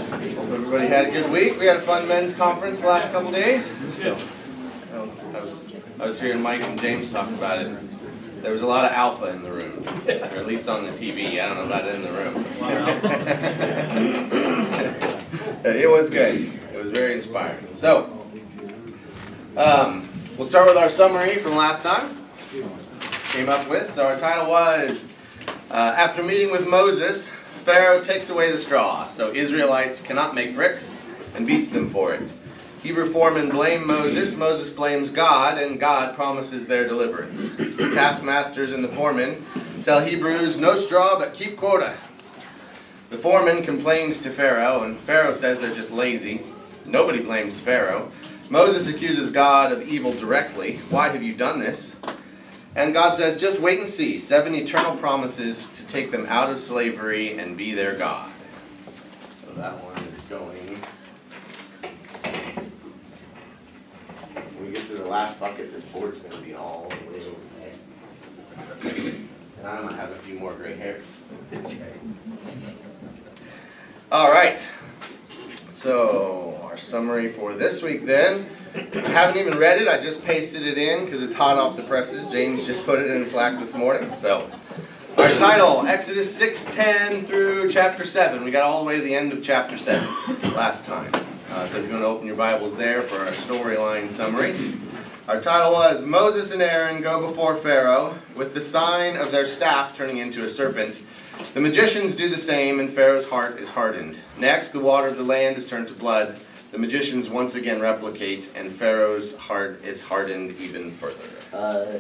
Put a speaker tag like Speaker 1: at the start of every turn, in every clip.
Speaker 1: Hope everybody had a good week. We had a fun men's conference the last couple days. So, I was hearing Mike and James talk about it. There was a lot of alpha in the room, or at least on the TV. I don't know about it in the room. It was good. It was very inspiring. So, we'll start with our summary from last time. Came up with. So our title was, after meeting with Moses, Pharaoh takes away the straw, so Israelites cannot make bricks, and beats them for it. Hebrew foremen blame Moses, Moses blames God, and God promises their deliverance. The taskmasters and the foremen tell Hebrews, no straw, but keep quota. The foreman complains to Pharaoh, and Pharaoh says they're just lazy. Nobody blames Pharaoh. Moses accuses God of evil directly. Why have you done this? And God says, just wait and see. 7 eternal promises to take them out of slavery and be their God. So that one is going. When we get to the last bucket, this board's going to be all the way over there. And I might have a few more gray hairs. All right. So our summary for this week then. I haven't even read it. I just pasted it in because it's hot off the presses. James just put it in Slack this morning. So our title, Exodus 6:10 through chapter 7. We got all the way to the end of chapter 7 last time. So if you want to open your Bibles there for our storyline summary. Our title was, Moses and Aaron go before Pharaoh with the sign of their staff turning into a serpent. The magicians do the same, and Pharaoh's heart is hardened. Next, the water of the land is turned to blood. The magicians once again replicate, and Pharaoh's heart is hardened even further.
Speaker 2: Yeah,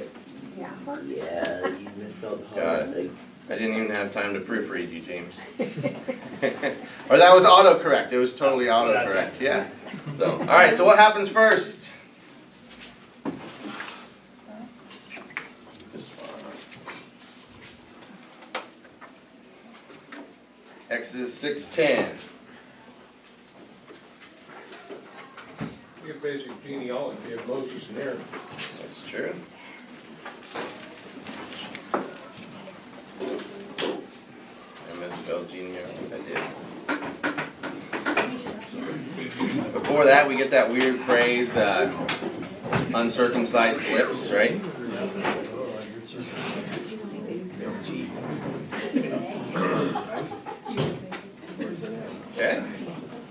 Speaker 2: you missed out the
Speaker 1: Got
Speaker 2: hard
Speaker 1: it.
Speaker 2: thing.
Speaker 1: I didn't even have time to proofread you, James. Or that was autocorrect. It was totally autocorrect. Yeah. So, all right. So what happens first? Exodus 6:10.
Speaker 3: Your basic genealogy of Moses and Aaron.
Speaker 1: That's true. I misspelled genealogy. I did. Before that, we get that weird phrase, uncircumcised lips, right? Okay.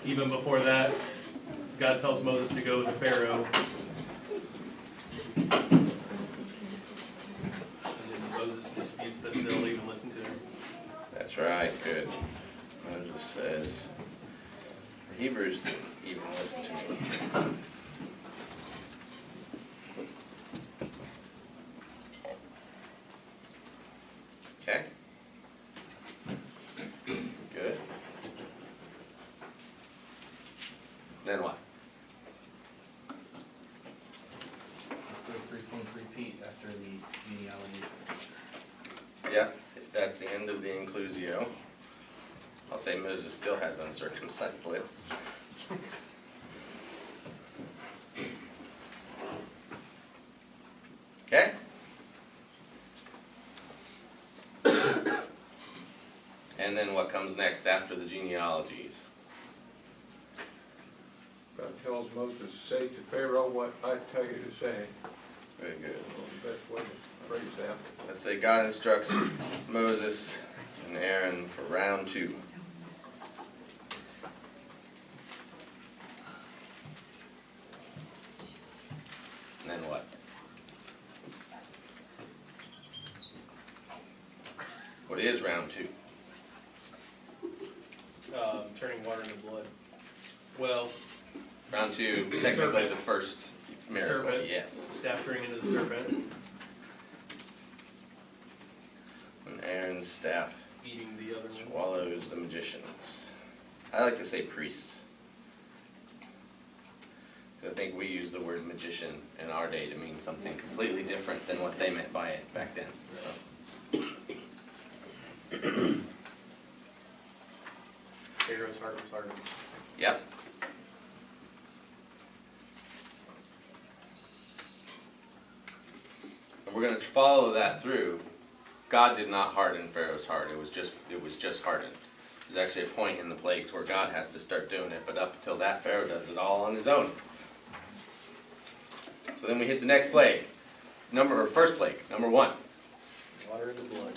Speaker 4: Even before that, God tells Moses to go to Pharaoh. And then Moses disputes that they'll even listen to him.
Speaker 1: That's right. Good. Moses says, the Hebrews didn't even listen to me. Okay. Good. Then what?
Speaker 5: Those 3 points repeat after the genealogy.
Speaker 1: Yeah, that's the end of the inclusio. I'll say Moses still has uncircumcised lips. Okay? And then what comes next after the genealogies?
Speaker 3: God tells Moses, say to Pharaoh what I tell you to say.
Speaker 1: Very good.
Speaker 3: Well, the best way to phrase that.
Speaker 1: Let's say God instructs Moses and Aaron for round 2. And then what? What is round 2?
Speaker 4: Turning water into blood. Well,
Speaker 1: Round 2, technically the first miracle,
Speaker 4: serpent.
Speaker 1: yes.
Speaker 4: Staff turning into the serpent,
Speaker 1: And Aaron's staff
Speaker 4: eating the other ones.
Speaker 1: swallows the magicians. I like to say priests. 'Cause I think we use the word magician in our day to mean something completely different than what they meant by it back then. So.
Speaker 4: Pharaoh's heart was hardened.
Speaker 1: Yep. And we're going to follow that through. God did not harden Pharaoh's heart. It was just hardened. There's actually a point in the plagues where God has to start doing it, but up until that, Pharaoh does it all on his own. So then we hit the next plague. First plague, number 1.
Speaker 5: Water in the blood.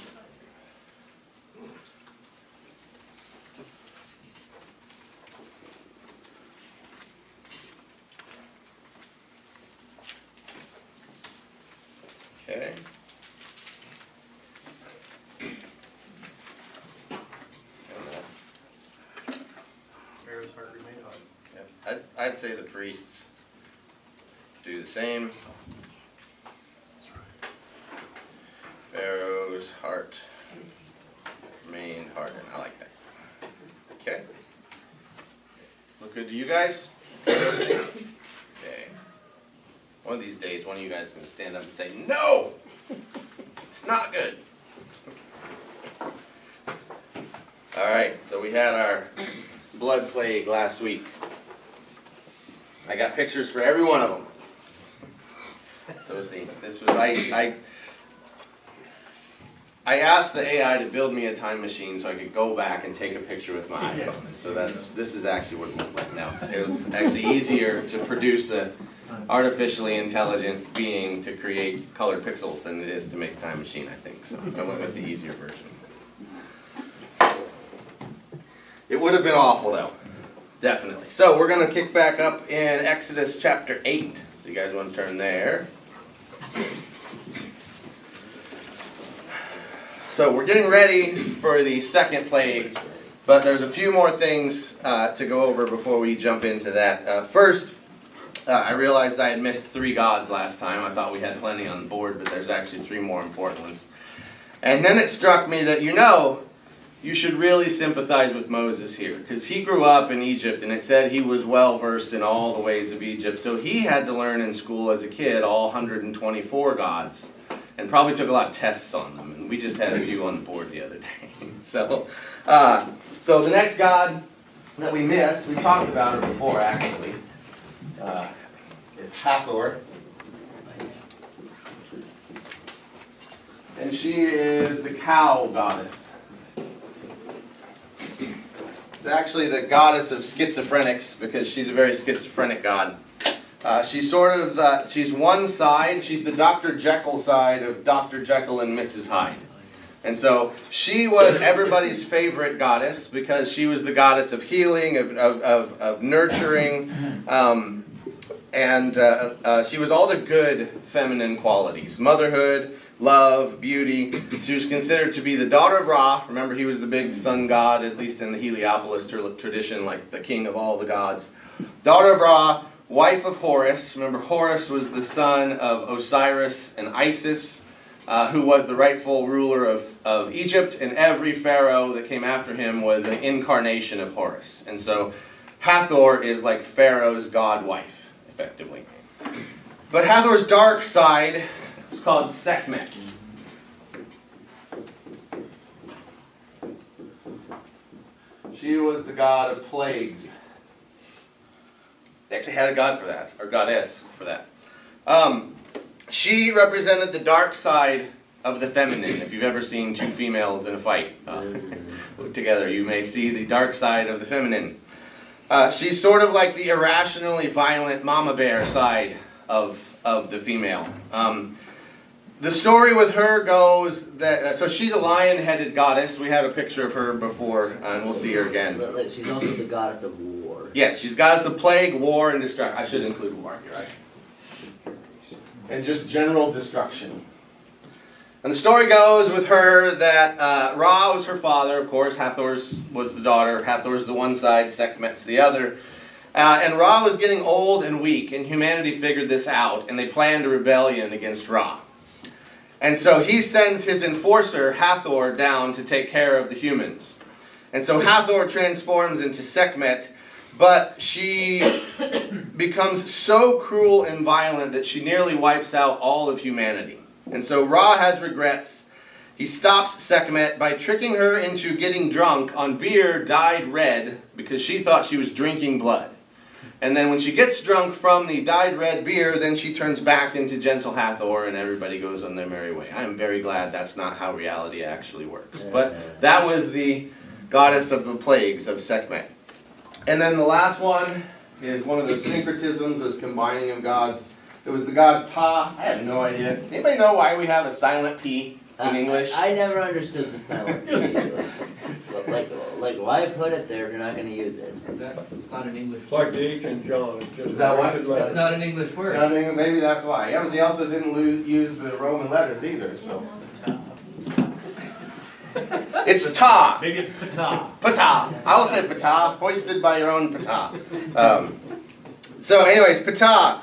Speaker 1: Okay.
Speaker 4: Pharaoh's heart remained hard.
Speaker 1: Yep. I'd say the priests do the same. Pharaoh's heart remained hardened. I like that. Okay. Look good to you guys? Okay. One of these days, one of you guys is going to stand up and say, "No! It's not good." Alright, so we had our blood plague last week. I got pictures for every one of them. So see, this was, I asked the AI to build me a time machine so I could go back and take a picture with my iPhone. And so this is actually what it looked like now. It was actually easier to produce an artificially intelligent being to create colored pixels than it is to make a time machine, I think. So I went with the easier version. It would have been awful though, definitely. So we're going to kick back up in Exodus chapter 8. So you guys want to turn there. So we're getting ready for the second plague, but there's a few more things to go over before we jump into that. First, I realized I had missed 3 gods last time. I thought we had plenty on the board, but there's actually 3 more important ones. And then it struck me that, you should really sympathize with Moses here, because he grew up in Egypt, and it said he was well versed in all the ways of Egypt. So he had to learn in school as a kid all 124 gods, and probably took a lot of tests on them. And we just had a few on the board the other day. So the next god that we missed, we talked about her before actually, is Hathor. And she is the cow goddess. It's actually the goddess of schizophrenics because she's a very schizophrenic god. She's she's one side, she's the Dr. Jekyll side of Dr. Jekyll and Mrs. Hyde. And so she was everybody's favorite goddess because she was the goddess of healing, of nurturing, and she was all the good feminine qualities. Motherhood, love, beauty. She was considered to be the daughter of Ra. Remember, he was the big sun god, at least in the Heliopolis tradition, like the king of all the gods. Daughter of Ra, wife of Horus. Remember, Horus was the son of Osiris and Isis, who was the rightful ruler of Egypt, and every pharaoh that came after him was an incarnation of Horus. And so Hathor is like Pharaoh's god wife, effectively. But Hathor's dark side is called Sekhmet. She was the god of plagues. They actually had a god for that, or goddess for that. She represented the dark side of the feminine. If you've ever seen 2 females in a fight together, you may see the dark side of the feminine. She's sort of like the irrationally violent mama bear side of the female. The story with her goes that, so she's a lion-headed goddess. We had a picture of her before, and we'll see her again.
Speaker 2: But she's also the goddess of war.
Speaker 1: Yes, she's goddess of plague, war, and destruction. I should include war, you're right. And just general destruction. And the story goes with her that Ra was her father, of course. Hathor's was the daughter. Hathor's the one side, Sekhmet's the other. And Ra was getting old and weak, and humanity figured this out, and they planned a rebellion against Ra. And so he sends his enforcer, Hathor, down to take care of the humans. And so Hathor transforms into Sekhmet, but she becomes so cruel and violent that she nearly wipes out all of humanity. And so Ra has regrets. He stops Sekhmet by tricking her into getting drunk on beer dyed red because she thought she was drinking blood. And then when she gets drunk from the dyed red beer, then she turns back into gentle Hathor and everybody goes on their merry way. I am very glad that's not how reality actually works. But that was the goddess of the plagues of Sekhmet. And then the last one is one of those syncretisms, those combining of gods. It was the god Ta. I have no idea. Anybody know why we have a silent P in English?
Speaker 2: I never understood the silent P. Like, why put it there if you're not going to use it?
Speaker 5: It's not an English
Speaker 3: It's like
Speaker 5: word.
Speaker 3: the ancient John. It's just
Speaker 1: Is that what?
Speaker 5: It's not an English word.
Speaker 1: I mean, maybe that's why. Yeah, but they also didn't use the Roman letters either, so. It's Ta.
Speaker 4: Maybe it's Ptah.
Speaker 1: Ptah. I will say Ptah, hoisted by your own Ptah. So anyways, Ptah.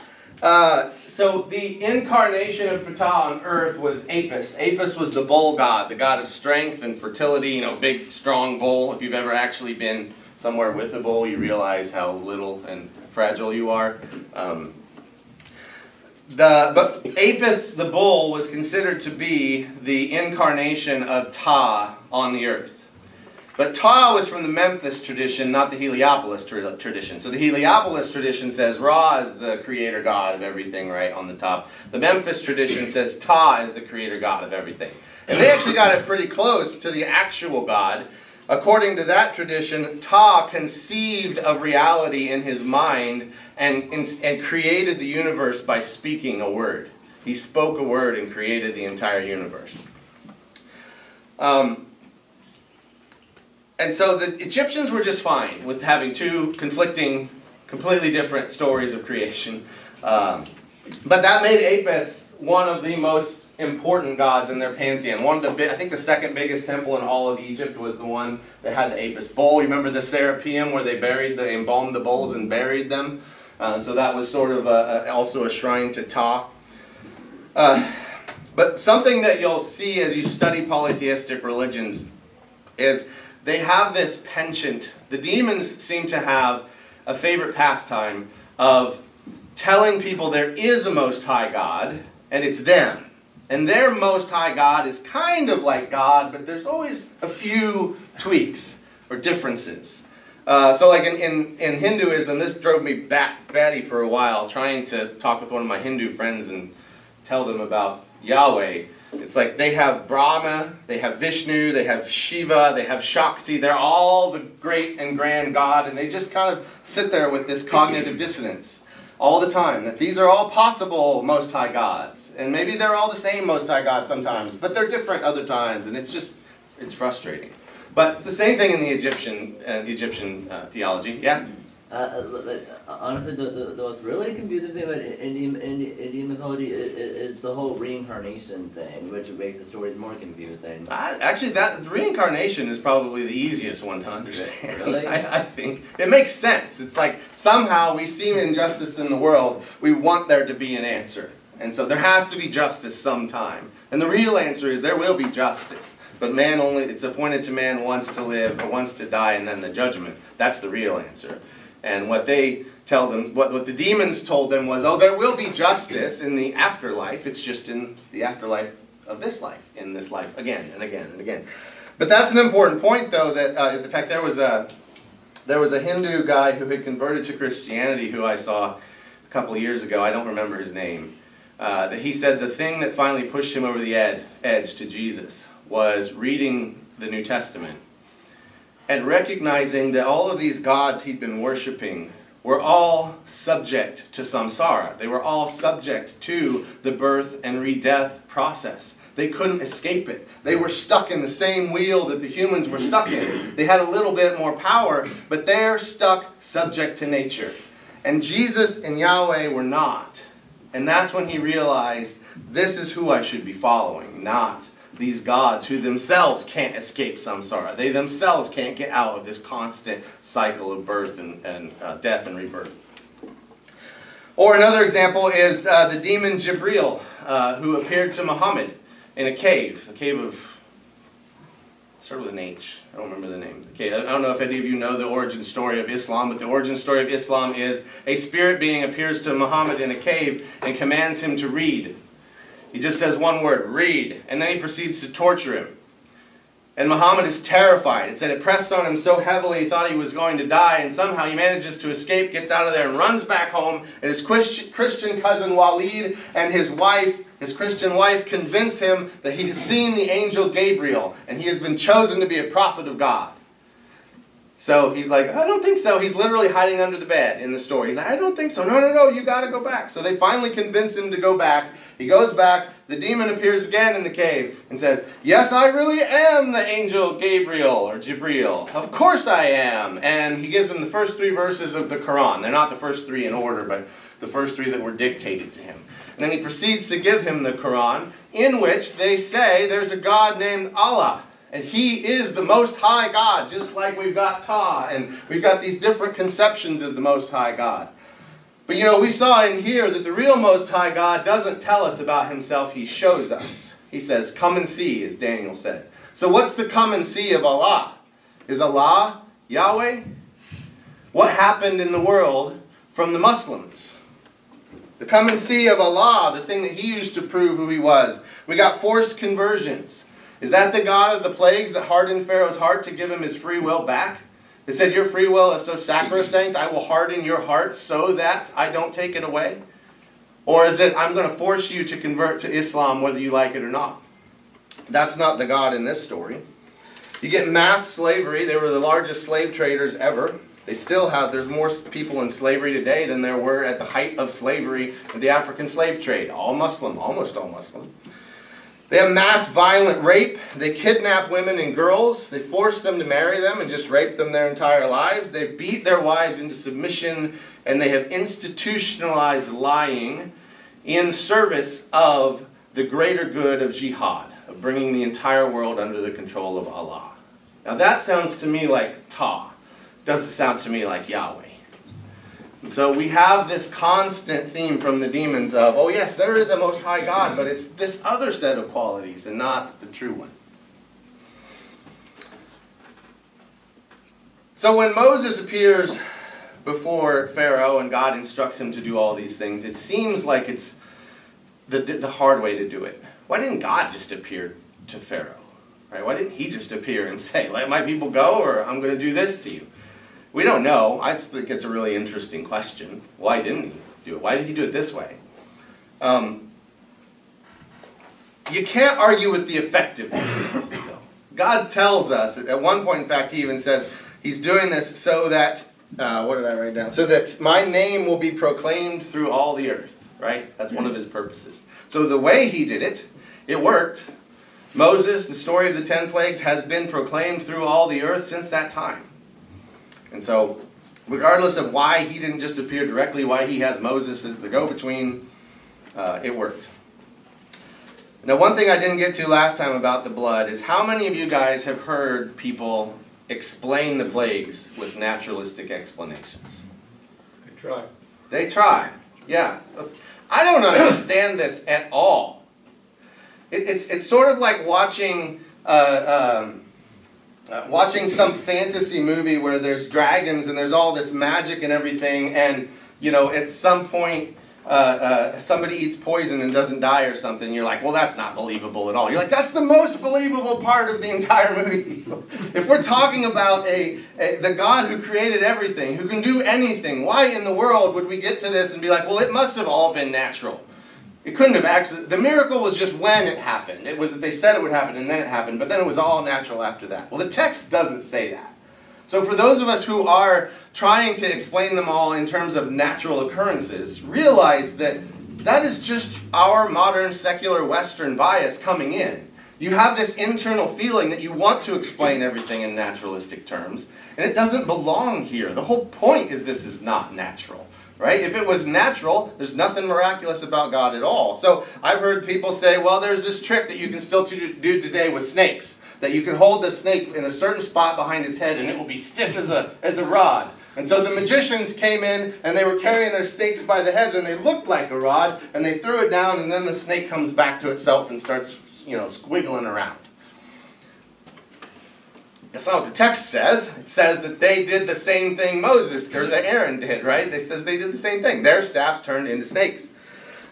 Speaker 1: So the incarnation of Ptah on earth was Apis. Apis was the bull god, the god of strength and fertility, you know, big, strong bull. If you've ever actually been somewhere with a bull, you realize how little and fragile you are. But Apis, the bull, was considered to be the incarnation of Ptah on the earth. But Ptah was from the Memphis tradition, not the Heliopolis tradition. So the Heliopolis tradition says Ra is the creator god of everything, right, on the top. The Memphis tradition says Ptah is the creator god of everything. And they actually got it pretty close to the actual god. According to that tradition, Ptah conceived of reality in his mind and created the universe by speaking a word. He spoke a word and created the entire universe. And so the Egyptians were just fine with having two conflicting, completely different stories of creation. But that made Apis one of the most important gods in their pantheon. I think the second biggest temple in all of Egypt was the one that had the Apis bull. You remember the Serapeum where they embalmed the bulls and buried them? So that was sort of also a shrine to Ptah. But something that you'll see as you study polytheistic religions is they have this penchant. The demons seem to have a favorite pastime of telling people there is a Most High God, and it's them. And their Most High God is kind of like God, but there's always a few tweaks or differences. So like in Hinduism, this drove me batty for a while, trying to talk with one of my Hindu friends and tell them about Yahweh. It's like they have Brahma, they have Vishnu, they have Shiva, they have Shakti. They're all the great and grand God, and they just kind of sit there with this cognitive dissonance all the time, that these are all possible Most High gods. And maybe they're all the same Most High God sometimes, but they're different other times, and it's frustrating. But it's the same thing in the Egyptian theology. Yeah?
Speaker 2: Honestly, the most really confusing thing about Indian mythology is the whole reincarnation thing, which makes the stories more confusing.
Speaker 1: Actually, the reincarnation is probably the easiest one to understand.
Speaker 2: Really?
Speaker 1: I think it makes sense. It's like somehow we see injustice in the world. We want there to be an answer. And so there has to be justice sometime. And the real answer is there will be justice. But it's appointed to man once to live, or once to die, and then the judgment. That's the real answer. And what they tell them, what the demons told them was, there will be justice in the afterlife. It's just in the afterlife of this life, in this life, again and again and again. But that's an important point, though, that in fact there was a Hindu guy who had converted to Christianity who I saw a couple of years ago. I don't remember his name. That he said the thing that finally pushed him over the edge to Jesus was reading the New Testament and recognizing that all of these gods he'd been worshiping were all subject to samsara. They were all subject to the birth and re-death process. They couldn't escape it. They were stuck in the same wheel that the humans were stuck in. They had a little bit more power, but they're stuck subject to nature. And Jesus and Yahweh were not. And that's when he realized, this is who I should be following, not these gods who themselves can't escape samsara. They themselves can't get out of this constant cycle of birth and death and rebirth. Or another example is the demon Jibreel, who appeared to Muhammad in a cave of, started with an H, I don't remember the name. Okay, I don't know if any of you know the origin story of Islam, but the origin story of Islam is a spirit being appears to Muhammad in a cave and commands him to read. He just says one word, read, and then he proceeds to torture him. And Muhammad is terrified. It said it pressed on him so heavily he thought he was going to die, and somehow he manages to escape, gets out of there, and runs back home. And his Christian cousin Walid and his Christian wife, convince him that he has seen the angel Gabriel, and he has been chosen to be a prophet of God. So he's like, I don't think so. He's literally hiding under the bed in the story. He's like, I don't think so. No, no, no, you got to go back. So they finally convince him to go back. He goes back. The demon appears again in the cave and says, yes, I really am the angel Gabriel or Jibreel. Of course I am. And he gives him the first 3 verses of the Quran. They're not the first 3 in order, but the first 3 that were dictated to him. And then he proceeds to give him the Quran, in which they say there's a God named Allah. And he is the Most High God, just like we've got Ta, and we've got these different conceptions of the Most High God. But you know, we saw in here that the real Most High God doesn't tell us about himself, he shows us. He says, come and see, as Daniel said. So what's the come and see of Allah? Is Allah Yahweh? What happened in the world from the Muslims? The come and see of Allah, the thing that he used to prove who he was. We got forced conversions. Is that the God of the plagues that hardened Pharaoh's heart to give him his free will back? It said, your free will is so sacrosanct, I will harden your heart so that I don't take it away? Or is it, I'm going to force you to convert to Islam whether you like it or not? That's not the God in this story. You get mass slavery. They were the largest slave traders ever. They still have, there's more people in slavery today than there were at the height of slavery of the African slave trade. All Muslim, almost all Muslim. They have mass violent rape. They kidnap women and girls. They force them to marry them and just rape them their entire lives. They beat their wives into submission, and they have institutionalized lying in service of the greater good of jihad, of bringing the entire world under the control of Allah. Now that sounds to me like Ta. Doesn't sound to me like Yahweh. And so we have this constant theme from the demons of, oh yes, there is a Most High God, but it's this other set of qualities and not the true one. So when Moses appears before Pharaoh and God instructs him to do all these things, it seems like it's the hard way to do it. Why didn't God just appear to Pharaoh? Right? Why didn't he just appear and say, let my people go, or I'm going to do this to you? We don't know. I just think it's a really interesting question. Why didn't he do it? Why did he do it this way? You can't argue with the effectiveness of it, though. God tells us, at one point, in fact, he even says, he's doing this so that, what did I write down? So that my name will be proclaimed through all the earth, right? That's one of his purposes. So the way he did it, it worked. Moses, the story of the 10 plagues, has been proclaimed through all the earth since that time. And so, regardless of why he didn't just appear directly, why he has Moses as the go-between, it worked. Now, one thing I didn't get to last time about the blood is how many of you guys have heard people explain the plagues with naturalistic explanations?
Speaker 3: They try.
Speaker 1: They try, yeah. I don't understand this at all. It's sort of like watching some fantasy movie where there's dragons and there's all this magic and everything, and you know, at some point somebody eats poison and doesn't die or something. You're like, well, that's not believable at all. You're like, that's the most believable part of the entire movie. If we're talking about the God who created everything, who can do anything, why in the world would we get to this and be like, well, it must have all been natural? It couldn't have actually. The miracle was just when it happened. It was that they said it would happen and then it happened, but then it was all natural after that. Well, the text doesn't say that. So for those of us who are trying to explain them all in terms of natural occurrences, realize that that is just our modern secular Western bias coming in. You have this internal feeling that you want to explain everything in naturalistic terms, and it doesn't belong here. The whole point is this is not natural. Right? If it was natural, there's nothing miraculous about God at all. So I've heard people say, well, there's this trick that you can still do today with snakes. That you can hold the snake in a certain spot behind its head and it will be stiff as a rod. And so the magicians came in and they were carrying their snakes by the heads and they looked like a rod and they threw it down and then the snake comes back to itself and starts, squiggling around. That's not what the text says. It says that they did the same thing Moses, or that Aaron did, right? It says they did the same thing. Their staffs turned into snakes.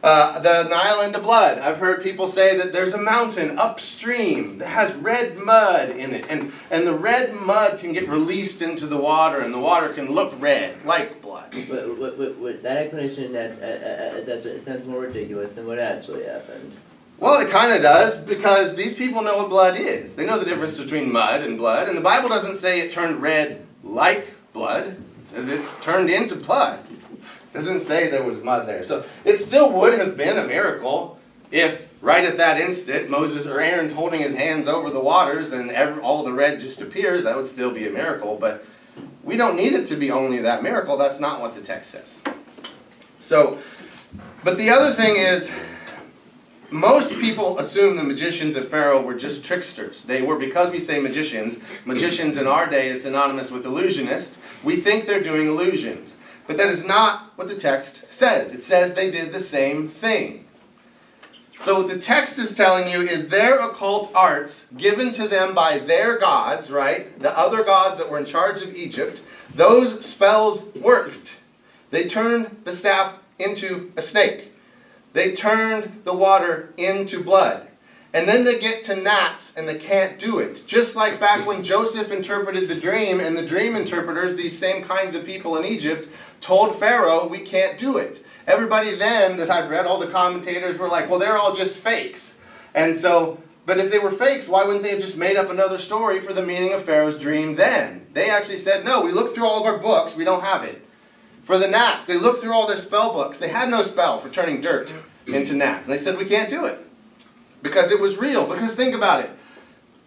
Speaker 1: The Nile into blood. I've heard people say that there's a mountain upstream that has red mud in it. And the red mud can get released into the water, and the water can look red, like blood.
Speaker 2: With that explanation, it sounds more ridiculous than what actually happened.
Speaker 1: Well, it kind of does, because these people know what blood is. They know the difference between mud and blood, and the Bible doesn't say it turned red like blood. It says it turned into blood. It doesn't say there was mud there. So it still would have been a miracle if right at that instant Moses or Aaron's holding his hands over the waters and all the red just appears. That would still be a miracle, but we don't need it to be only that miracle. That's not what the text says. So, but the other thing is, most people assume the magicians of Pharaoh were just tricksters. They were, because we say magicians in our day is synonymous with illusionist. We think they're doing illusions. But that is not what the text says. It says they did the same thing. So what the text is telling you is their occult arts given to them by their gods, right? The other gods that were in charge of Egypt, those spells worked. They turned the staff into a snake. They turned the water into blood. And then they get to gnats and they can't do it. Just like back when Joseph interpreted the dream, and the dream interpreters, these same kinds of people in Egypt, told Pharaoh, we can't do it. Everybody then that I've read, all the commentators were like, well, they're all just fakes. And so, but if they were fakes, why wouldn't they have just made up another story for the meaning of Pharaoh's dream then? They actually said, no, we looked through all of our books, we don't have it. For the gnats, they looked through all their spell books. They had no spell for turning dirt into gnats. And they said, we can't do it. Because it was real. Because think about it.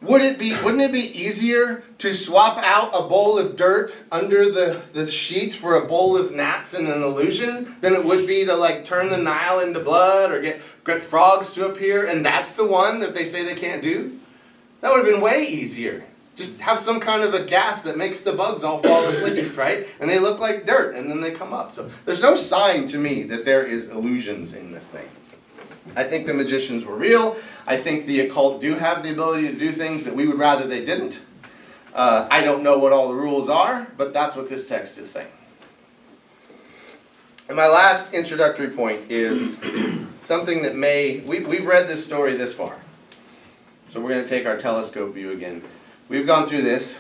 Speaker 1: Wouldn't it be easier to swap out a bowl of dirt under the sheet for a bowl of gnats and an illusion than it would be to like turn the Nile into blood or get frogs to appear, and that's the one that they say they can't do? That would have been way easier. Just have some kind of a gas that makes the bugs all fall asleep, right? And they look like dirt, and then they come up. So there's no sign to me that there is illusions in this thing. I think the magicians were real. I think the occult do have the ability to do things that we would rather they didn't. I don't know what all the rules are, but that's what this text is saying. And my last introductory point is something that we've read this story this far. So we're going to take our telescope view again. We've gone through this,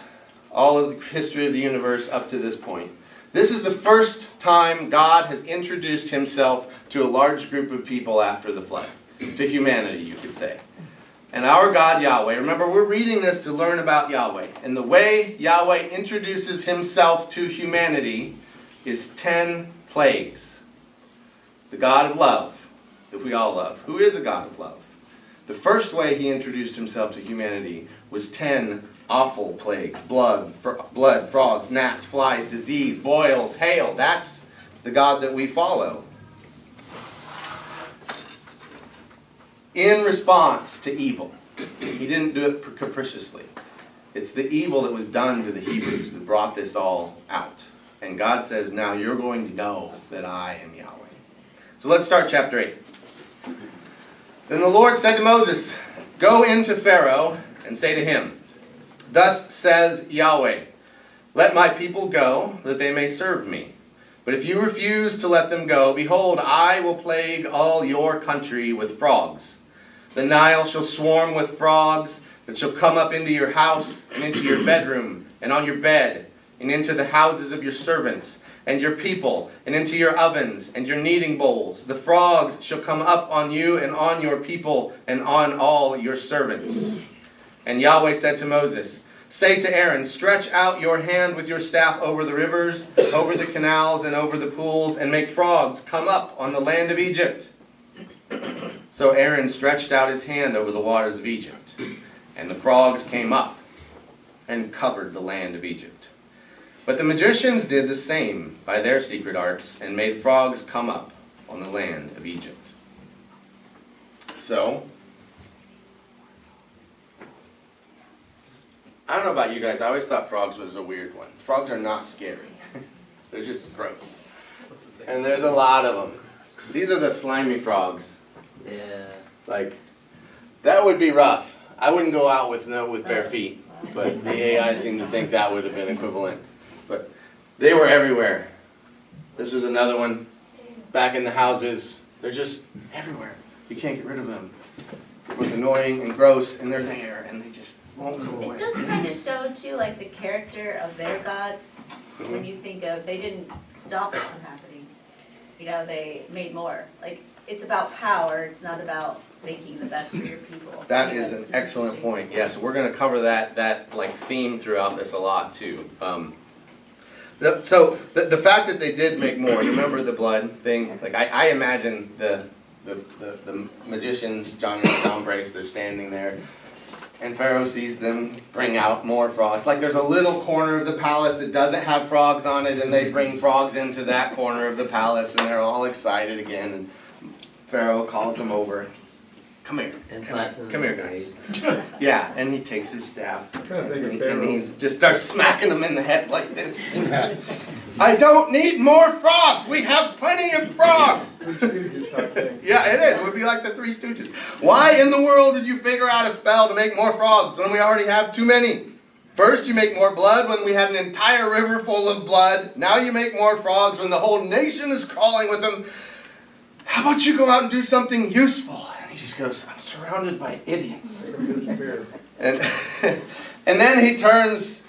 Speaker 1: all of the history of the universe up to this point. This is the first time God has introduced himself to a large group of people after the flood. To humanity, you could say. And our God, Yahweh, remember we're reading this to learn about Yahweh. And the way Yahweh introduces himself to humanity is 10 plagues. The God of love, that we all love. Who is a God of love? The first way he introduced himself to humanity was 10 awful plagues. Blood, frogs, gnats, flies, disease, boils, hail. That's the God that we follow. In response to evil. He didn't do it capriciously. It's the evil that was done to the Hebrews that brought this all out. And God says, now you're going to know that I am Yahweh. So let's start chapter 8. Then the Lord said to Moses, go into Pharaoh and say to him, thus says Yahweh, let my people go, that they may serve me. But if you refuse to let them go, behold, I will plague all your country with frogs. The Nile shall swarm with frogs that shall come up into your house and into your bedroom and on your bed and into the houses of your servants and your people and into your ovens and your kneading bowls. The frogs shall come up on you and on your people and on all your servants. And Yahweh said to Moses, say to Aaron, stretch out your hand with your staff over the rivers, over the canals, and over the pools, and make frogs come up on the land of Egypt. So Aaron stretched out his hand over the waters of Egypt, and the frogs came up and covered the land of Egypt. But the magicians did the same by their secret arts, and made frogs come up on the land of Egypt. So, I don't know about you guys, I always thought frogs was a weird one. Frogs are not scary. They're just gross. And there's a lot of them. These are the slimy frogs.
Speaker 2: Yeah.
Speaker 1: Like, that would be rough. I wouldn't go out with bare feet, but the AI seemed to think that would have been equivalent. But they were everywhere. This was another one. Back in the houses, they're just everywhere. You can't get rid of them. It was annoying and gross, and they're there, and they just won't go away.
Speaker 6: It does kind of show, too, like the character of their gods. When you think of, they didn't stop it from happening. You know, they made more. Like, it's about power, it's not about making the best for your people.
Speaker 1: That is an excellent point. Yes, we're going to cover that like theme throughout this a lot too. The fact that they did make more, you remember the blood thing? Like, I imagine the magicians, Johnny and John Brace, they're standing there, and Pharaoh sees them bring out more frogs. Like, there's a little corner of the palace that doesn't have frogs on it, and they bring frogs into that corner of the palace, and they're all excited again, and Pharaoh calls them over. Come here.
Speaker 2: And slaps him in
Speaker 1: Come
Speaker 2: the
Speaker 1: here, guys.
Speaker 2: face.
Speaker 1: Yeah, and he takes his staff,
Speaker 3: I'm trying to think of
Speaker 1: and
Speaker 3: Pharaoh.
Speaker 1: he's just starts smacking them in the head like this. I don't need more frogs. We have plenty of frogs.
Speaker 3: Three Stooges type thing.
Speaker 1: Yeah, it is. It would be like the Three Stooges. Why in the world did you figure out a spell to make more frogs when we already have too many? First you make more blood when we had an entire river full of blood. Now you make more frogs when the whole nation is crawling with them. How about you go out and do something useful? And he just goes, I'm surrounded by idiots.
Speaker 3: Make 'em disappear.
Speaker 1: And, and then he turns,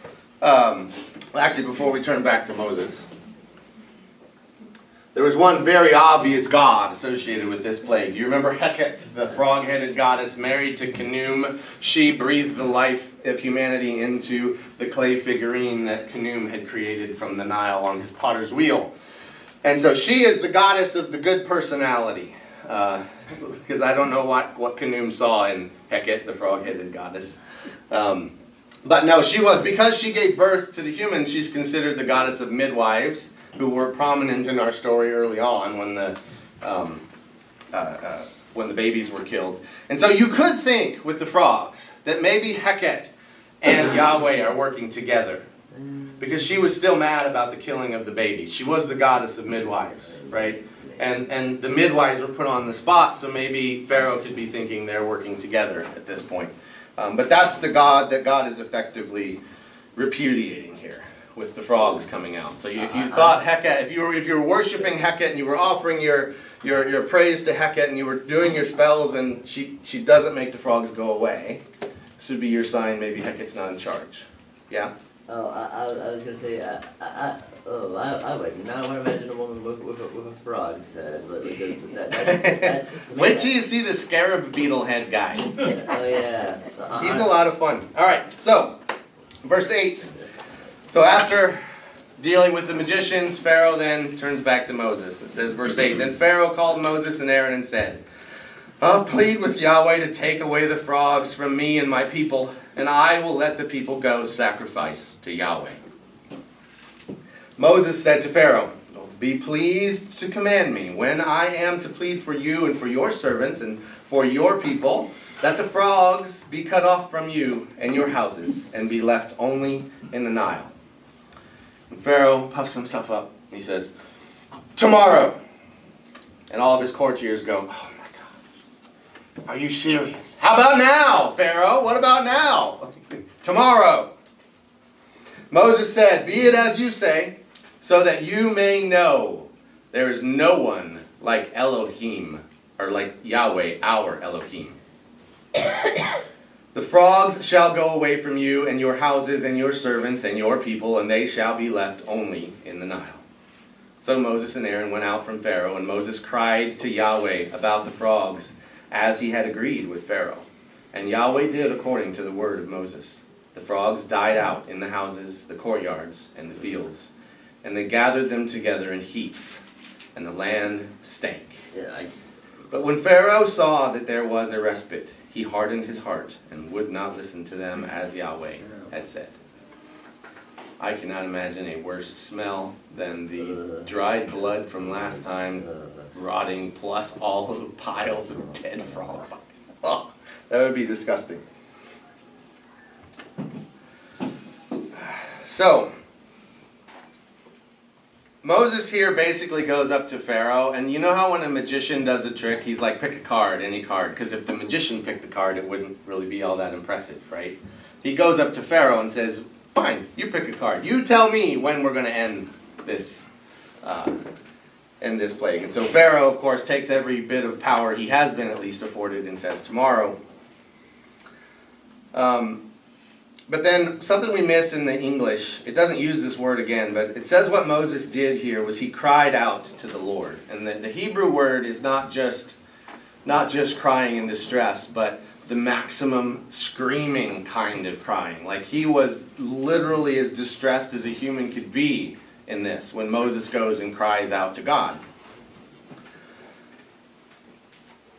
Speaker 1: actually before we turn back to Moses, there was one very obvious god associated with this plague. You remember Heket, the frog-headed goddess married to Khnum? She breathed the life of humanity into the clay figurine that Khnum had created from the Nile on his potter's wheel. And so she is the goddess of the good personality. Because I don't know what Khnum saw in Heket, the frog-headed goddess. But no, she was, because she gave birth to the humans, she's considered the goddess of midwives, who were prominent in our story early on when the babies were killed. And so you could think with the frogs that maybe Heket and Yahweh are working together, because she was still mad about the killing of the babies. She was the goddess of midwives, right? And the midwives were put on the spot, so maybe Pharaoh could be thinking they're working together at this point. But that's the god that God is effectively repudiating here, with the frogs coming out. So if you thought Heket, if you were worshiping Heket and you were offering your praise to Heket and you were doing your spells and she doesn't make the frogs go away, this would be your sign maybe Heket's not in charge. Yeah?
Speaker 2: Oh, I was gonna say, I would not want to imagine a woman with a frog's head, because that to me,
Speaker 1: Wait till you see the scarab beetle head guy.
Speaker 2: Oh yeah.
Speaker 1: He's a lot of fun. Alright, so, verse 8. So after dealing with the magicians, Pharaoh then turns back to Moses. It says, verse 8, Then Pharaoh called Moses and Aaron and said, I'll plead with Yahweh to take away the frogs from me and my people, and I will let the people go sacrifice to Yahweh. Moses said to Pharaoh, Be pleased to command me, when I am to plead for you and for your servants and for your people, that the frogs be cut off from you and your houses, and be left only in the Nile. And Pharaoh puffs himself up. He says, Tomorrow. And all of his courtiers go, Oh my God, are you serious? How about now, Pharaoh? What about now? Tomorrow. Moses said, Be it as you say, so that you may know there is no one like Elohim, or like Yahweh, our Elohim. The frogs shall go away from you and your houses and your servants and your people, and they shall be left only in the Nile. So Moses and Aaron went out from Pharaoh, and Moses cried to Yahweh about the frogs, as he had agreed with Pharaoh. And Yahweh did according to the word of Moses. The frogs died out in the houses, the courtyards, and the fields, and they gathered them together in heaps, and the land stank.
Speaker 2: Yeah,
Speaker 1: But when Pharaoh saw that there was a respite, he hardened his heart and would not listen to them as Yahweh had said. I cannot imagine a worse smell than the dried blood from last time rotting, plus all of the piles of dead frog bodies. Oh, that would be disgusting. So, Moses here basically goes up to Pharaoh, and you know how when a magician does a trick, he's like, pick a card, any card, because if the magician picked the card, it wouldn't really be all that impressive, right? He goes up to Pharaoh and says, fine, you pick a card. You tell me when we're going to end this plague. And so Pharaoh, of course, takes every bit of power he has been at least afforded and says, tomorrow. But then something we miss in the English, it doesn't use this word again, but it says what Moses did here was he cried out to the Lord. And the Hebrew word is not just crying in distress, but the maximum screaming kind of crying. Like he was literally as distressed as a human could be in this, when Moses goes and cries out to God.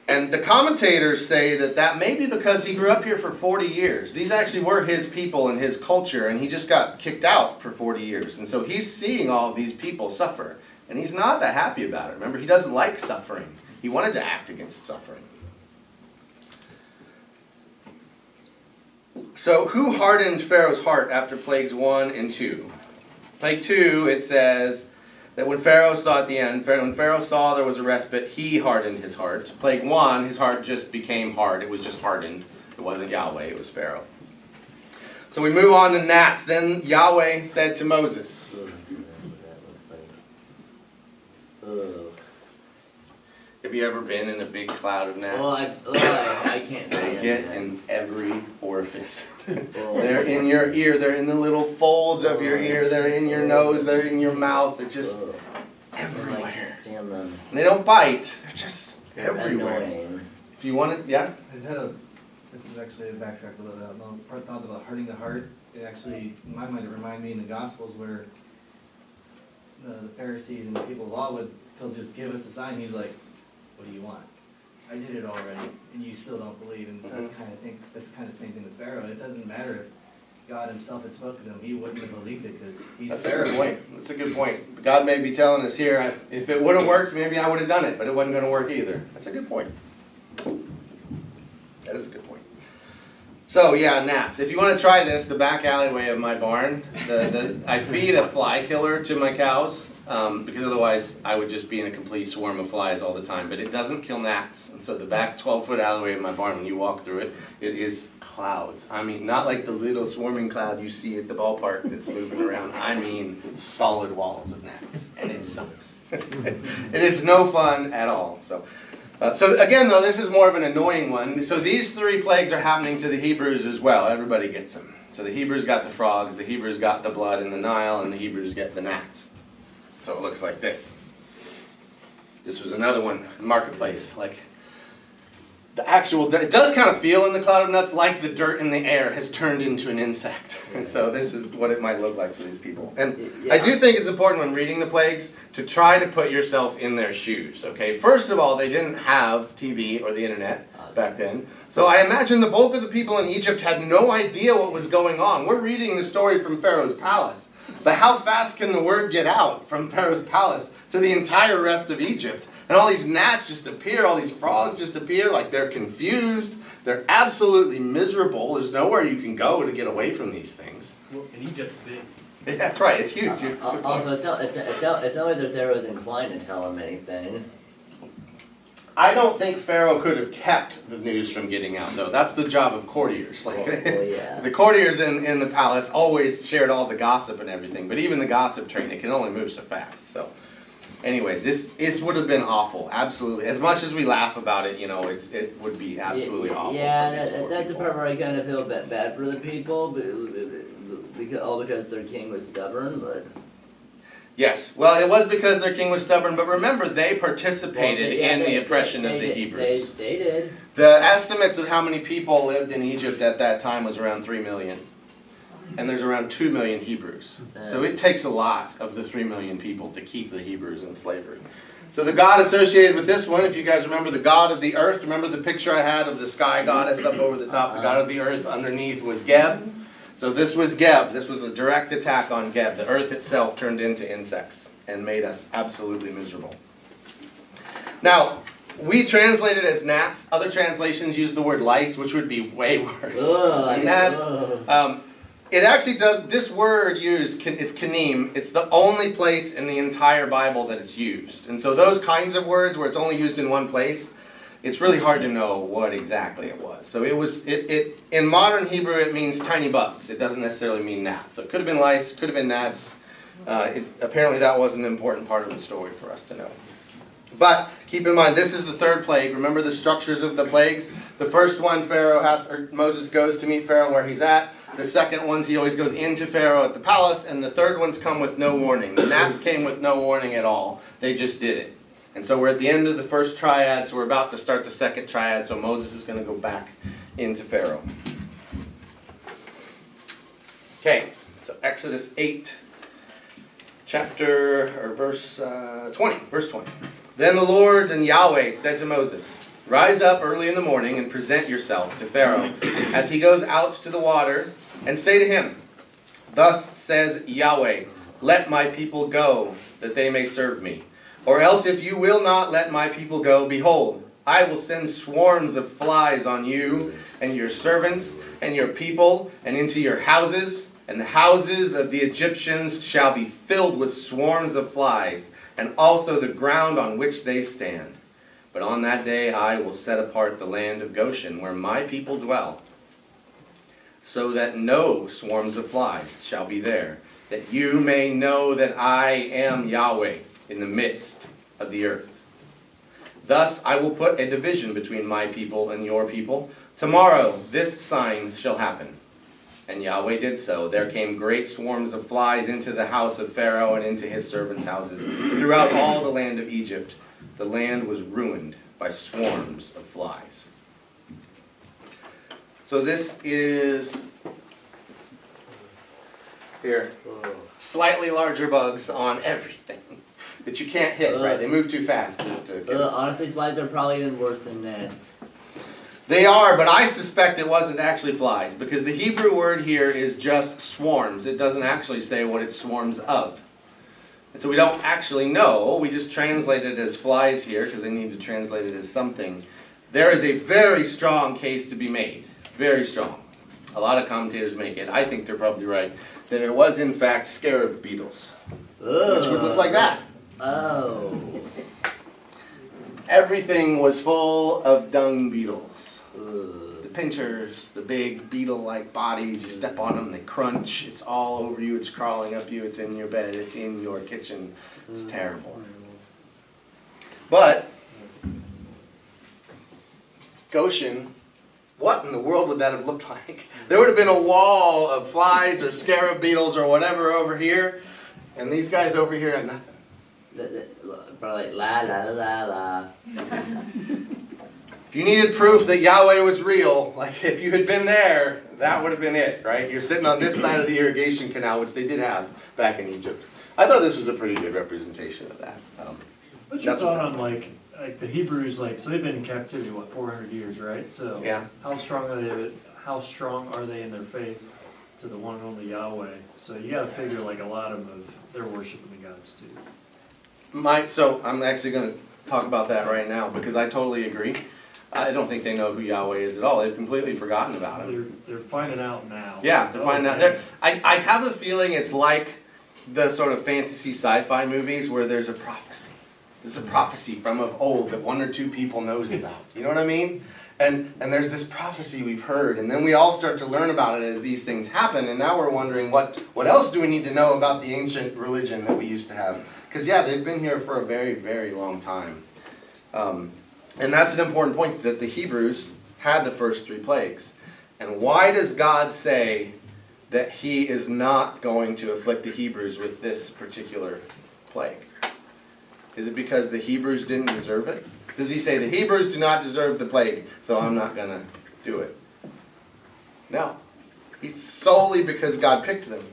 Speaker 1: And the commentators say that may be because he grew up here for 40 years. These actually were his people and his culture, and he just got kicked out for 40 years. And so he's seeing all of these people suffer, and he's not that happy about it. Remember, he doesn't like suffering. He wanted to act against suffering. So who hardened Pharaoh's heart after plagues 1 and 2? Plague 2, it says that when Pharaoh saw at the end, when Pharaoh saw there was a respite, he hardened his heart. Plague 1, his heart just became hard. It was just hardened. It wasn't Yahweh, it was Pharaoh. So we move on to gnats. Then Yahweh said to Moses. Have you ever been in a big cloud of gnats?
Speaker 2: Well, I can't
Speaker 1: They
Speaker 2: say
Speaker 1: get
Speaker 2: it.
Speaker 1: in every orifice.
Speaker 2: Well,
Speaker 1: They're in your ear, they're in the little folds of your ear, they're in your nose, they're in your mouth, they're just
Speaker 2: I
Speaker 1: everywhere.
Speaker 2: can't stand them.
Speaker 1: And they don't bite, they're just
Speaker 2: They're
Speaker 1: everywhere.
Speaker 2: annoying.
Speaker 1: If you want it, yeah?
Speaker 5: This is actually a backtrack a little bit. Part thought about hardening the heart. It actually, in my mind, it reminded me in the Gospels where the Pharisees and the people of law they'll just give us a sign. He's like, what do you want? I did it already, and you still don't believe. And so that's kind of the same thing with Pharaoh. It doesn't matter if God himself had spoken to him. He wouldn't have believed it because he's
Speaker 1: That's
Speaker 5: Pharaoh.
Speaker 1: a good point. That's a good point. God may be telling us here, if it would have worked, maybe I would have done it, but it wasn't going to work either. That's a good point. That is a good point. So yeah, gnats. If you want to try this, the back alleyway of my barn, I feed a fly killer to my cows, because otherwise I would just be in a complete swarm of flies all the time. But it doesn't kill gnats. And so the back 12-foot alleyway of my barn, when you walk through it, it is clouds. I mean, not like the little swarming cloud you see at the ballpark that's moving around. I mean solid walls of gnats. And it sucks. It is no fun at all. So again, though, this is more of an annoying one. So these 3 plagues are happening to the Hebrews as well. Everybody gets them. So the Hebrews got the frogs, the Hebrews got the blood in the Nile, and the Hebrews get the gnats. So it looks like this. This was another one, marketplace. Like the actual dirt. It does kind of feel in the cloud of nuts like the dirt in the air has turned into an insect. And so this is what it might look like for these people. And I do think it's important when reading the plagues to try to put yourself in their shoes. Okay, first of all, they didn't have TV or the internet back then. So I imagine the bulk of the people in Egypt had no idea what was going on. We're reading the story from Pharaoh's palace. But how fast can the word get out from Pharaoh's palace to the entire rest of Egypt? And all these gnats just appear, all these frogs just appear, like they're confused. They're absolutely miserable. There's nowhere you can go to get away from these things.
Speaker 4: Well, and Egypt's big.
Speaker 1: That's right, it's huge. It's
Speaker 2: Also, it's not like the Pharaoh is inclined to tell him anything.
Speaker 1: I don't think Pharaoh could have kept the news from getting out, though. That's the job of courtiers. Like
Speaker 2: Yeah.
Speaker 1: the courtiers in the palace always shared all the gossip and everything, but even the gossip train, it can only move so fast. So, anyways, this would have been awful. Absolutely, as much as we laugh about it, it would be absolutely awful.
Speaker 2: Yeah,
Speaker 1: for these poor
Speaker 2: that's the
Speaker 1: people.
Speaker 2: part where I kind of feel bad for the people, because their king was stubborn, but.
Speaker 1: Yes, well, it was because their king was stubborn, but remember, they participated in the oppression of the Hebrews.
Speaker 2: They did.
Speaker 1: The estimates of how many people lived in Egypt at that time was around 3 million. And there's around 2 million Hebrews. So it takes a lot of the 3 million people to keep the Hebrews in slavery. So the god associated with this one, if you guys remember the god of the earth, remember the picture I had of the sky goddess up over the top? The god of the earth underneath was Geb. So this was Geb. This was a direct attack on Geb. The earth itself turned into insects and made us absolutely miserable. Now, we translate it as gnats. Other translations use the word lice, which would be way worse. Gnats. It actually does, this word used, it's kanim. It's the only place in the entire Bible that it's used. And so those kinds of words where it's only used in one place, it's really hard to know what exactly it was. So in modern Hebrew it means tiny bugs. It doesn't necessarily mean gnats. So it could have been lice, could have been gnats. Apparently that was an important part of the story for us to know. But keep in mind, this is the 3rd plague. Remember the structures of the plagues? The first one, Moses goes to meet Pharaoh where he's at. The second ones, he always goes into Pharaoh at the palace. And the third ones come with no warning. The gnats came with no warning at all. They just did it. And so we're at the end of the first triad, so we're about to start the second triad, so Moses is going to go back into Pharaoh. Okay, so Exodus 8. verse 20, verse 20. Then the Lord and Yahweh said to Moses, rise up early in the morning and present yourself to Pharaoh as he goes out to the water, and say to him, thus says Yahweh, let my people go, that they may serve me. Or else if you will not let my people go, behold, I will send swarms of flies on you and your servants and your people and into your houses, and the houses of the Egyptians shall be filled with swarms of flies, and also the ground on which they stand. But on that day I will set apart the land of Goshen, where my people dwell, so that no swarms of flies shall be there, that you may know that I am Yahweh in the midst of the earth. Thus I will put a division between my people and your people. Tomorrow this sign shall happen. And Yahweh did so. There came great swarms of flies into the house of Pharaoh and into his servants' houses throughout all the land of Egypt. The land was ruined by swarms of flies. So this is, here, slightly larger bugs on everything that you can't hit, right? They move too fast.
Speaker 2: Honestly, flies are probably even worse than gnats.
Speaker 1: They are, but I suspect it wasn't actually flies, because the Hebrew word here is just swarms. It doesn't actually say what it's swarms of. And so we don't actually know. We just translate it as flies here, because they need to translate it as something. There is a very strong case to be made. Very strong. A lot of commentators make it. I think they're probably right. That it was, in fact, scarab beetles. Which would look like that.
Speaker 2: Oh.
Speaker 1: Everything was full of dung beetles. The pinchers, the big beetle-like bodies, you step on them, they crunch, it's all over you, it's crawling up you, it's in your bed, it's in your kitchen. It's terrible. But, Goshen, what in the world would that have looked like? There would have been a wall of flies or scarab beetles or whatever over here, and these guys over here had nothing.
Speaker 2: Probably la la la la.
Speaker 1: If you needed proof that Yahweh was real, like if you had been there, that would have been it, right? You're sitting on this side of the irrigation canal, which they did have back in Egypt. I thought this was a pretty good representation of that.
Speaker 7: What's your thought on like the Hebrews, so they've been in captivity, 400 years, right? So
Speaker 1: Yeah.
Speaker 7: how strong are they in their faith to the one and only Yahweh? So you gotta figure a lot of them they're worshiping the gods too.
Speaker 1: So I'm actually going to talk about that right now, because I totally agree. I don't think they know who Yahweh is at all. They've completely forgotten about him.
Speaker 7: They're finding out now.
Speaker 1: Yeah, they're finding out. I have a feeling it's like the sort of fantasy sci-fi movies where there's a prophecy. There's a prophecy from of old that one or two people knows about. You know what I mean? And there's this prophecy we've heard, and then we all start to learn about it as these things happen, and now we're wondering what else do we need to know about the ancient religion that we used to have? Because yeah, they've been here for a very, very long time. And that's an important point, that the Hebrews had the first 3 plagues. And why does God say that he is not going to afflict the Hebrews with this particular plague? Is it because the Hebrews didn't deserve it? Does he say the Hebrews do not deserve the plague, so I'm not going to do it? No. It's solely because God picked them.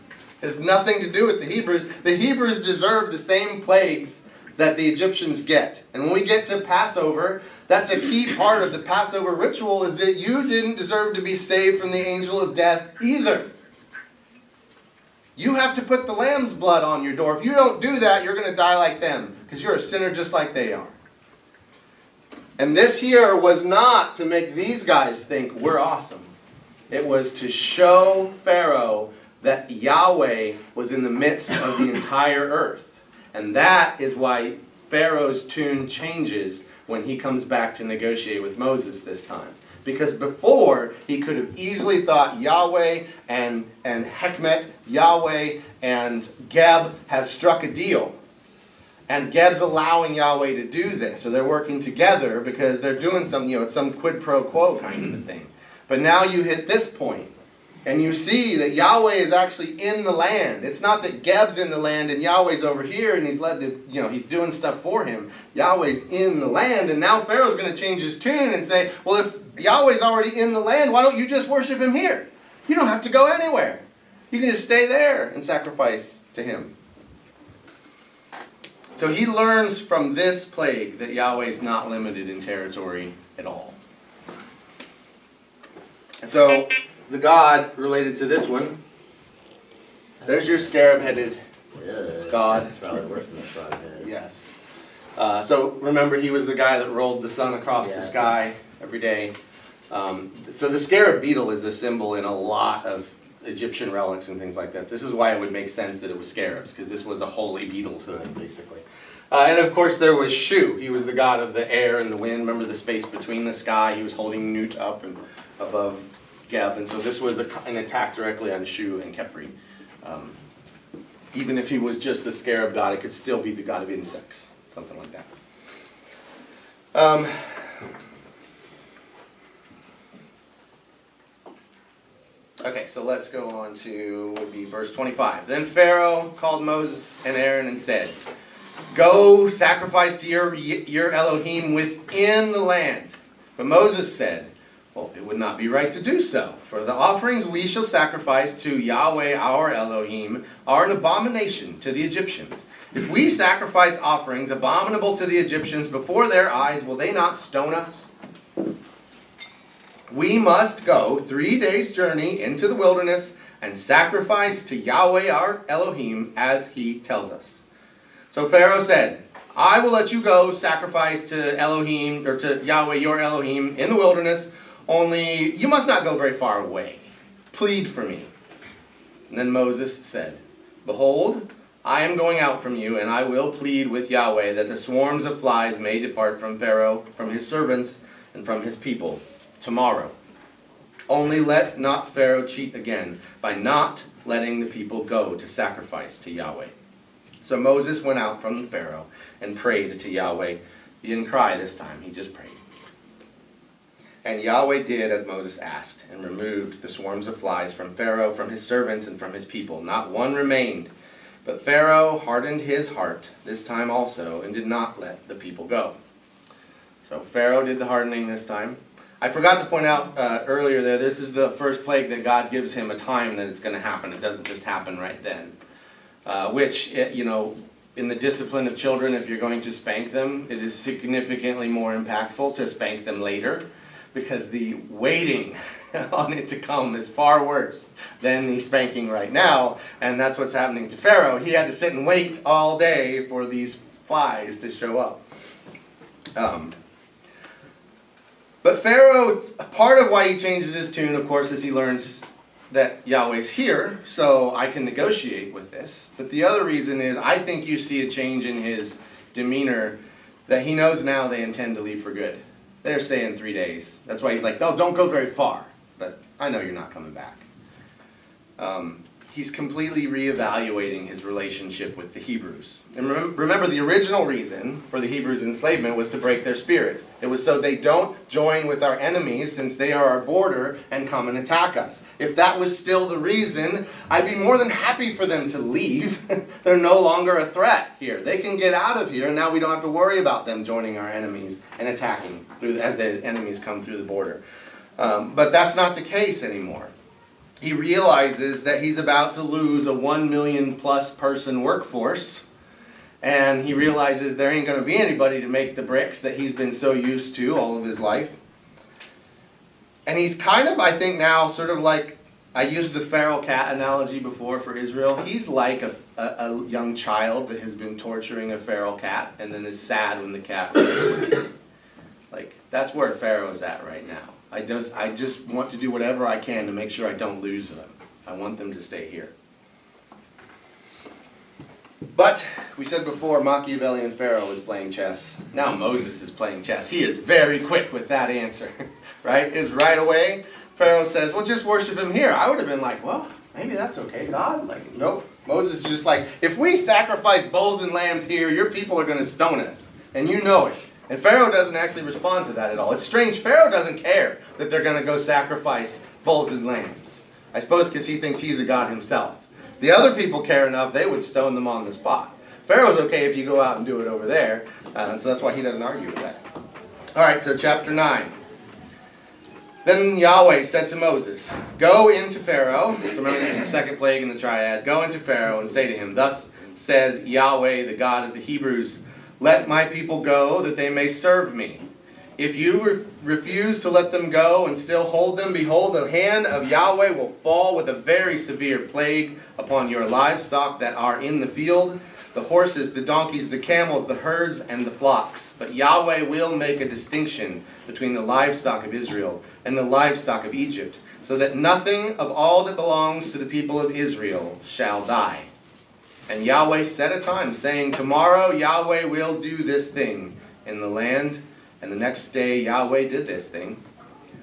Speaker 1: It has nothing to do with the Hebrews. The Hebrews deserve the same plagues that the Egyptians get. And when we get to Passover, that's a key part of the Passover ritual, is that you didn't deserve to be saved from the angel of death either. You have to put the lamb's blood on your door. If you don't do that, you're going to die like them, because you're a sinner just like they are. And this here was not to make these guys think we're awesome. It was to show Pharaoh that Yahweh was in the midst of the entire earth. And that is why Pharaoh's tune changes when he comes back to negotiate with Moses this time. Because before, he could have easily thought Yahweh and Hekmet, Yahweh and Geb have struck a deal. And Geb's allowing Yahweh to do this. So they're working together because they're doing some, it's some quid pro quo kind of a thing. But now you hit this point, and you see that Yahweh is actually in the land. It's not that Geb's in the land and Yahweh's over here and he's he's doing stuff for him. Yahweh's in the land, and now Pharaoh's going to change his tune and say, well, if Yahweh's already in the land, why don't you just worship him here? You don't have to go anywhere. You can just stay there and sacrifice to him. So he learns from this plague that Yahweh's not limited in territory at all. And so the god related to this one, there's your scarab-headed God.
Speaker 2: It's probably worse than the frog head.
Speaker 1: Yes. So remember, he was the guy that rolled the sun across the
Speaker 2: Yeah.
Speaker 1: sky every day. So the scarab beetle is a symbol in a lot of Egyptian relics and things like that. This is why it would make sense that it was scarabs, because this was a holy beetle to them, basically. And of course there was Shu. He was the god of the air and the wind. Remember the space between the sky? He was holding Nut up and above Geb. And so this was an attack directly on Shu and Khepri. Even if he was just the scarab god, it could still be the god of insects. Something like that. Okay, so let's go on to, would be verse 25. Then Pharaoh called Moses and Aaron and said, "Go sacrifice to your Elohim within the land." But Moses said, "Well, it would not be right to do so, for the offerings we shall sacrifice to Yahweh our Elohim are an abomination to the Egyptians. If we sacrifice offerings abominable to the Egyptians before their eyes, will they not stone us? We must go 3 days' journey into the wilderness and sacrifice to Yahweh our Elohim as he tells us." So Pharaoh said, "I will let you go sacrifice to Elohim, or to Yahweh your Elohim in the wilderness, only you must not go very far away. Plead for me." And then Moses said, "Behold, I am going out from you, and I will plead with Yahweh that the swarms of flies may depart from Pharaoh, from his servants, and from his people tomorrow. Only let not Pharaoh cheat again by not letting the people go to sacrifice to Yahweh." So Moses went out from Pharaoh and prayed to Yahweh. He didn't cry this time, he just prayed. And Yahweh did as Moses asked, and removed the swarms of flies from Pharaoh, from his servants, and from his people. Not one remained. But Pharaoh hardened his heart this time also, and did not let the people go. So Pharaoh did the hardening this time. I forgot to point out earlier there, this is the first plague that God gives him a time that it's going to happen. It doesn't just happen right then. Which, you know, in the discipline of children, if you're going to spank them, it is significantly more impactful to spank them later, because the waiting on it to come is far worse than the spanking right now, and that's what's happening to Pharaoh. He had to sit and wait all day for these flies to show up. But Pharaoh, part of why he changes his tune, of course, is he learns that Yahweh's here, so I can negotiate with this. But the other reason is, I think you see a change in his demeanor, that he knows now they intend to leave for good. They're saying 3 days. That's why he's like, "No, don't go very far, but I know you're not coming back." He's completely reevaluating his relationship with the Hebrews. And remember, the original reason for the Hebrews' enslavement was to break their spirit. It was so they don't join with our enemies, since they are our border, and come and attack us. If that was still the reason, I'd be more than happy for them to leave. They're no longer a threat here. They can get out of here, and now we don't have to worry about them joining our enemies and attacking as the enemies come through the border. But that's not the case anymore. He realizes that he's about to lose a 1 million plus person workforce, and he realizes there ain't going to be anybody to make the bricks that he's been so used to all of his life. And he's kind of, I think now, sort of like, I used the feral cat analogy before for Israel. He's like a young child that has been torturing a feral cat and then is sad when the cat like, that's where Pharaoh's at right now. I just want to do whatever I can to make sure I don't lose them. I want them to stay here. But we said before, Machiavellian Pharaoh is playing chess. Now Moses is playing chess. He is very quick with that answer, right? Is right away, Pharaoh says, "Well, just worship him here." I would have been like, "Well, maybe that's okay, God." Like, nope. Moses is just like, "If we sacrifice bulls and lambs here, your people are going to stone us, and you know it." And Pharaoh doesn't actually respond to that at all. It's strange. Pharaoh doesn't care that they're going to go sacrifice bulls and lambs. I suppose because he thinks he's a god himself. The other people care enough, they would stone them on the spot. Pharaoh's okay if you go out and do it over there. And so that's why he doesn't argue with that. All right, so chapter 9. Then Yahweh said to Moses, "Go into Pharaoh." So remember, this is the second plague in the triad. "Go into Pharaoh and say to him, 'Thus says Yahweh, the God of the Hebrews, let my people go, that they may serve me. If you refuse to let them go and still hold them, behold, the hand of Yahweh will fall with a very severe plague upon your livestock that are in the field, the horses, the donkeys, the camels, the herds, and the flocks. But Yahweh will make a distinction between the livestock of Israel and the livestock of Egypt, so that nothing of all that belongs to the people of Israel shall die. And Yahweh set a time, saying, tomorrow Yahweh will do this thing in the land. And the next day Yahweh did this thing.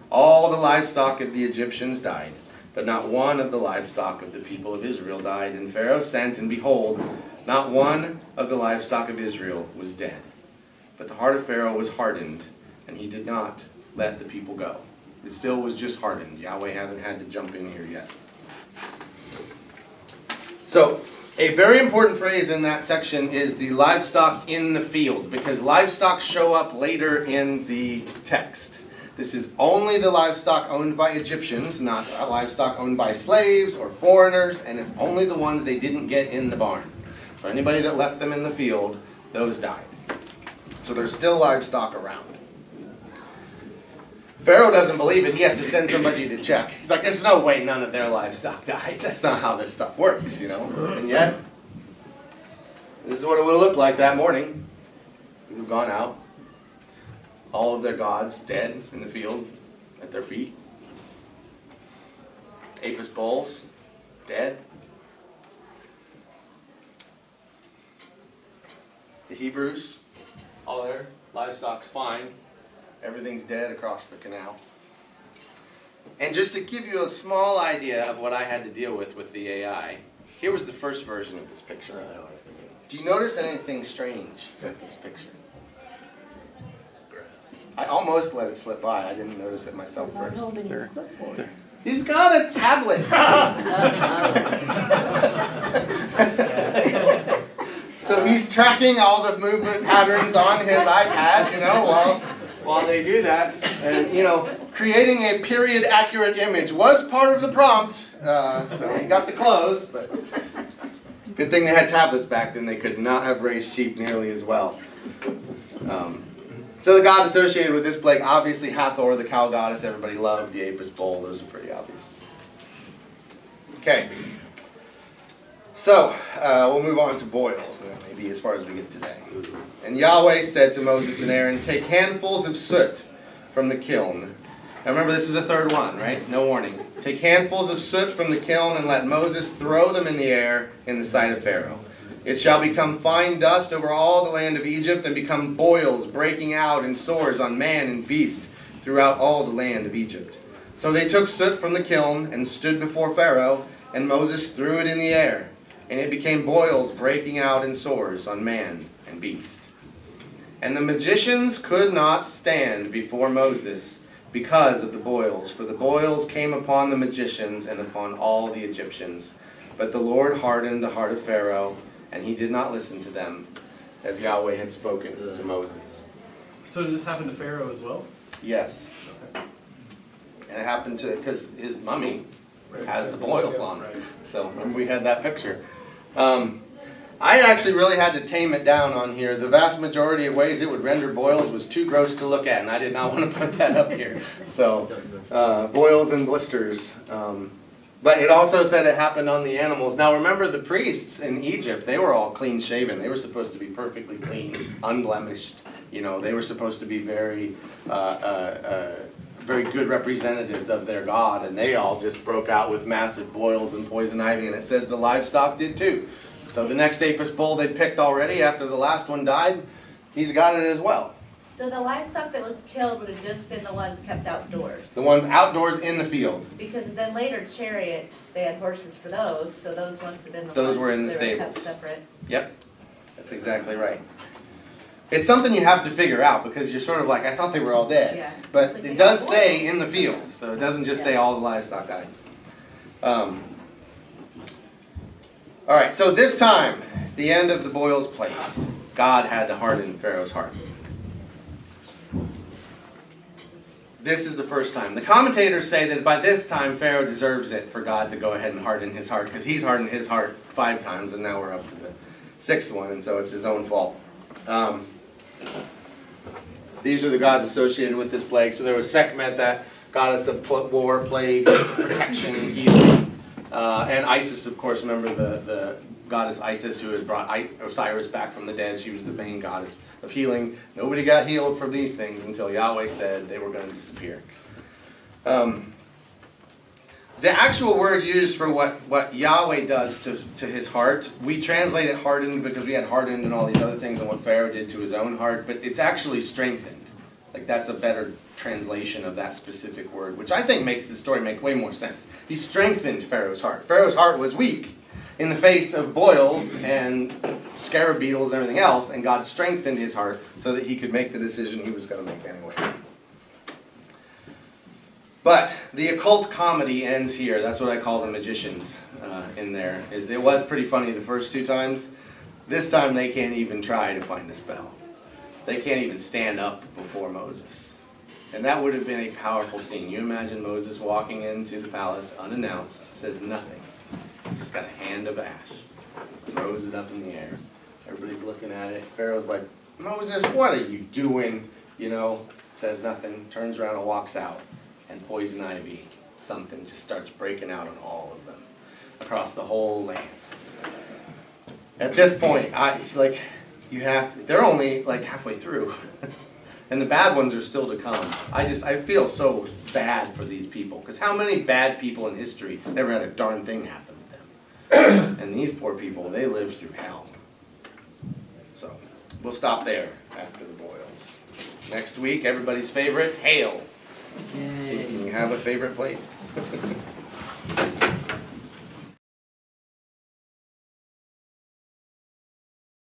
Speaker 1: All the livestock of the Egyptians died, but not one of the livestock of the people of Israel died. And Pharaoh sent, and behold, not one of the livestock of Israel was dead. But the heart of Pharaoh was hardened, and he did not let the people go. It still was just hardened. Yahweh hasn't had to jump in here yet. So, a very important phrase in that section is the livestock in the field, because livestock show up later in the text. This is only the livestock owned by Egyptians, not livestock owned by slaves or foreigners, and it's only the ones they didn't get in the barn. So anybody that left them in the field, those died. So there's still livestock around. Pharaoh doesn't believe it. He has to send somebody to check. He's like, there's no way none of their livestock died. That's not how this stuff works, you know. And yet, this is what it would have looked like that morning. We'd have gone out. All of their gods dead in the field at their feet. Apis bulls dead. The Hebrews, all their livestock's fine. Everything's dead across the canal. And just to give you a small idea of what I had to deal with the AI, here was the first version of this picture. Do you notice anything strange with this picture? I almost let it slip by. I didn't notice it myself first. He's got a tablet. So he's tracking all the movement patterns on his iPad, you know, while they do that. And, you know, creating a period accurate image was part of the prompt. So he got the clothes, but good thing they had tablets back then. They could not have raised sheep nearly as well. So the god associated with this plague, obviously Hathor, the cow goddess, everybody loved, the Apis bull, those are pretty obvious. Okay. So, we'll move on to boils, maybe as far as we get today. And Yahweh said to Moses and Aaron, take handfuls of soot from the kiln. Now remember, this is the third one, right? No warning. Take handfuls of soot from the kiln and let Moses throw them in the air in the sight of Pharaoh. It shall become fine dust over all the land of Egypt and become boils breaking out in sores on man and beast throughout all the land of Egypt. So they took soot from the kiln and stood before Pharaoh, and Moses threw it in the air. And it became boils breaking out in sores on man and beast. And the magicians could not stand before Moses because of the boils, for the boils came upon the magicians and upon all the Egyptians. But the Lord hardened the heart of Pharaoh, and he did not listen to them, as Yahweh had spoken to Moses.
Speaker 4: So did this happen to Pharaoh as well?
Speaker 1: Yes. And it happened to, because his mummy has the boils on it. So remember we had that picture. I actually really had to tame it down on here. The vast majority of ways it would render boils was too gross to look at, and I did not want to put that up here. So, boils and blisters. But it also said it happened on the animals. Now remember, the priests in Egypt, they were all clean shaven. They were supposed to be perfectly clean, unblemished. You know, they were supposed to be very good representatives of their God, and they all just broke out with massive boils and poison ivy, and it says the livestock did too. So the next Apis bull they'd picked already after the last one died, he's got it as well.
Speaker 6: So the livestock that was killed would have just been the ones kept outdoors.
Speaker 1: The ones outdoors in the field.
Speaker 6: Because then later chariots, they had horses for those, so those must have been the
Speaker 1: Those
Speaker 6: ones
Speaker 1: were in the
Speaker 6: that were kept
Speaker 1: stables.
Speaker 6: separate.
Speaker 1: Yep, that's exactly right. It's something you have to figure out, because you're sort of like, I thought they were all dead.
Speaker 6: Yeah.
Speaker 1: But
Speaker 6: It's like
Speaker 1: it
Speaker 6: they
Speaker 1: does
Speaker 6: have
Speaker 1: say
Speaker 6: boils.
Speaker 1: in the field, so it doesn't just say
Speaker 6: Yeah.
Speaker 1: all the livestock died. All right, so this time, the end of the boils plague, God had to harden Pharaoh's heart. This is the first time. The commentators say that by this time, Pharaoh deserves it for God to go ahead and harden his heart, because he's hardened his heart 5 times, and now we're up to sixth one, and so it's his own fault. These are the gods associated with this plague. So there was Sekhmet, that goddess of war, plague, protection, healing. And Isis, of course, remember the goddess Isis who had brought Osiris back from the dead. She was the main goddess of healing. Nobody got healed from these things until Yahweh said they were going to disappear. The actual word used for what Yahweh does to his heart, we translate it hardened because we had hardened and all these other things and what Pharaoh did to his own heart, but it's actually strengthened. Like, that's a better translation of that specific word, which I think makes the story make way more sense. He strengthened Pharaoh's heart. Pharaoh's heart was weak in the face of boils and scarab beetles and everything else, and God strengthened his heart so that he could make the decision he was going to make anyways. But the occult comedy ends here. That's what I call the magicians in there. It was pretty funny the first two times. This time they can't even try to find a spell. They can't even stand up before Moses. And that would have been a powerful scene. You imagine Moses walking into the palace unannounced, says nothing. He's just got a hand of ash, throws it up in the air. Everybody's looking at it. Pharaoh's like, Moses, what are you doing? You know, says nothing, turns around and walks out. And poison ivy, something just starts breaking out on all of them across the whole land. At this point, they're only like halfway through. And the bad ones are still to come. I feel so bad for these people. Because how many bad people in history never had a darn thing happen to them? And these poor people, they lived through hell. So, we'll stop there after the boils. Next week, everybody's favorite, hail.
Speaker 2: Yay.
Speaker 1: Can you have a favorite plate?